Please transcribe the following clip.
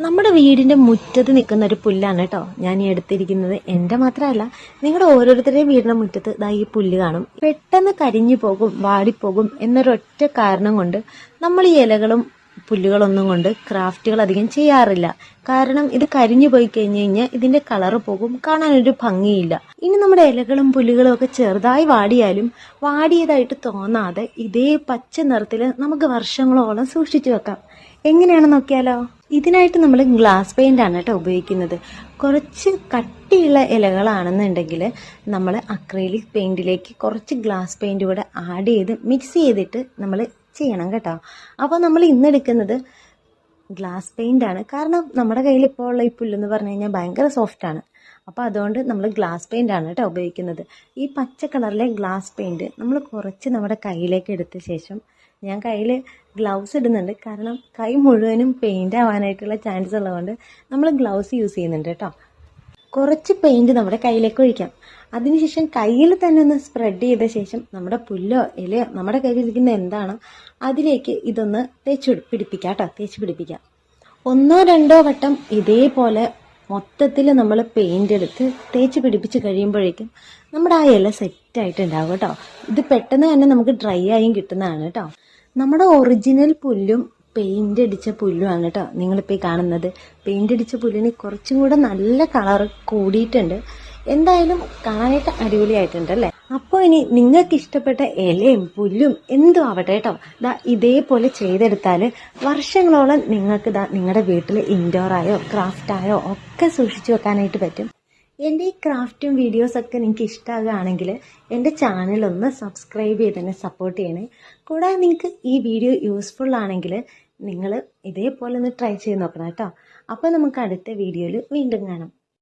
നമ്മുടെ വീടിന്റെ മുറ്റത്ത് നിൽക്കുന്ന ഒരു പുല്ലാണ് കേട്ടോ ഞാൻ ഈ എടുത്തിരിക്കുന്നത്. എൻ്റെ മാത്രമല്ല, നിങ്ങളുടെ ഓരോരുത്തരുടെയും വീടിന്റെ മുറ്റത്ത് ദാ ഈ പുല്ല് കാണും. പെട്ടെന്ന് കരിഞ്ഞു പോകും, വാടിപ്പോകും എന്നൊരൊറ്റ കാരണം കൊണ്ട് നമ്മൾ ഈ ഇലകളും പുല്ലുകളൊന്നും കൊണ്ട് ക്രാഫ്റ്റുകൾ അധികം ചെയ്യാറില്ല. കാരണം ഇത് കരിഞ്ഞു പോയി കഴിഞ്ഞു കഴിഞ്ഞാൽ ഇതിന്റെ കളറ് പോകും, കാണാനൊരു ഭംഗിയില്ല. ഇനി നമ്മുടെ ഇലകളും പുല്ലുകളും ഒക്കെ ചെറുതായി വാടിയാലും വാടിയതായിട്ട് തോന്നാതെ ഇതേ പച്ച നിറത്തിൽ നമുക്ക് വർഷങ്ങളോളം സൂക്ഷിച്ചു വെക്കാം. എങ്ങനെയാണെന്ന് നോക്കിയാലോ? ഇതിനായിട്ട് നമ്മൾ ഗ്ലാസ് പെയിന്റ് ആണ് കേട്ടോ ഉപയോഗിക്കുന്നത്. കുറച്ച് കട്ടിയുള്ള ഇലകളാണെന്നുണ്ടെങ്കിൽ നമ്മൾ അക്രൈലിക് പെയിന്റിലേക്ക് കുറച്ച് ഗ്ലാസ് പെയിന്റ് കൂടെ ആഡ് ചെയ്ത് മിക്സ് ചെയ്തിട്ട് നമ്മൾ ചെയ്യണം കേട്ടോ. അപ്പോൾ നമ്മൾ ഇന്നെടുക്കുന്നത് ഗ്ലാസ് പെയിന്റ് ആണ്. കാരണം നമ്മുടെ കയ്യിൽ ഇപ്പോൾ ഉള്ള ഈ പുല്ലെന്ന് പറഞ്ഞു കഴിഞ്ഞാൽ ഭയങ്കര സോഫ്റ്റ് ആണ്. അപ്പോൾ അതുകൊണ്ട് നമ്മൾ ഗ്ലാസ് പെയിന്റ് ആണ് കേട്ടോ ഉപയോഗിക്കുന്നത്. ഈ പച്ച കളറിലെ ഗ്ലാസ് പെയിന്റ് നമ്മൾ കുറച്ച് നമ്മുടെ കയ്യിലേക്ക് എടുത്ത ശേഷം, ഞാൻ കയ്യിൽ ഗ്ലൗസ് ഇടുന്നുണ്ട് കാരണം കൈ മുഴുവനും പെയിന്റ് ആവാനായിട്ടുള്ള ചാൻസ് ഉള്ളതുകൊണ്ട് നമ്മൾ ഗ്ലൗസ് യൂസ് ചെയ്യുന്നുണ്ട് കേട്ടോ. കുറച്ച് പെയിന്റ് നമ്മുടെ കയ്യിലേക്ക് ഒഴിക്കാം. അതിനുശേഷം കയ്യിൽ തന്നെ ഒന്ന് സ്പ്രെഡ് ചെയ്ത ശേഷം നമ്മുടെ പുല്ലോ ഇലയോ നമ്മുടെ കയ്യിലിരിക്കുന്ന എന്താണോ അതിലേക്ക് ഇതൊന്ന് തേച്ച് പിടിപ്പിക്കാം. ഒന്നോ രണ്ടോ വട്ടം ഇതേപോലെ മൊത്തത്തിൽ നമ്മൾ പെയിന്റ് എടുത്ത് തേച്ച് പിടിപ്പിച്ച് കഴിയുമ്പോഴേക്കും നമ്മുടെ ആ ഇല സെറ്റായിട്ടുണ്ടാവും കേട്ടോ. ഇത് പെട്ടെന്ന് തന്നെ നമുക്ക് ഡ്രൈ ആയും കിട്ടുന്നതാണ് കേട്ടോ. നമ്മുടെ ഒറിജിനൽ പുല്ലും പെയിന്റ് അടിച്ച പുല്ലുമാണ് കേട്ടോ നിങ്ങളിപ്പോൾ ഈ കാണുന്നത്. പെയിന്റ് അടിച്ച പുല്ലിന് കുറച്ചും കൂടെ നല്ല കളർ കൂടിയിട്ടുണ്ട്. എന്തായാലും കാണാനായിട്ട് അടിപൊളിയായിട്ടുണ്ട് അല്ലേ? അപ്പോൾ ഇനി നിങ്ങൾക്ക് ഇഷ്ടപ്പെട്ട ഇലയും പുല്ലും എന്തും ആവട്ടെ കേട്ടോ, ദാ ഇതേപോലെ ചെയ്തെടുത്താൽ വർഷങ്ങളോളം നിങ്ങൾക്ക് ദാ നിങ്ങളുടെ വീട്ടിൽ ഇൻഡോറായോ ക്രാഫ്റ്റായോ ഒക്കെ സൂക്ഷിച്ചു വെക്കാനായിട്ട് പറ്റും. എൻ്റെ ഈ ക്രാഫ്റ്റും വീഡിയോസൊക്കെ നിങ്ങൾക്ക് ഇഷ്ടമാകുകയാണെങ്കിൽ എൻ്റെ ചാനലൊന്ന് സബ്സ്ക്രൈബ് ചെയ്ത് തന്നെ സപ്പോർട്ട് ചെയ്യണേ. കൂടാതെ നിങ്ങൾക്ക് ഈ വീഡിയോ യൂസ്ഫുൾ ആണെങ്കിൽ നിങ്ങൾ ഇതേപോലെ ഒന്ന് ട്രൈ ചെയ്ത് നോക്കണം കേട്ടോ. അപ്പോൾ നമുക്ക് അടുത്ത വീഡിയോയിൽ വീണ്ടും കാണാം.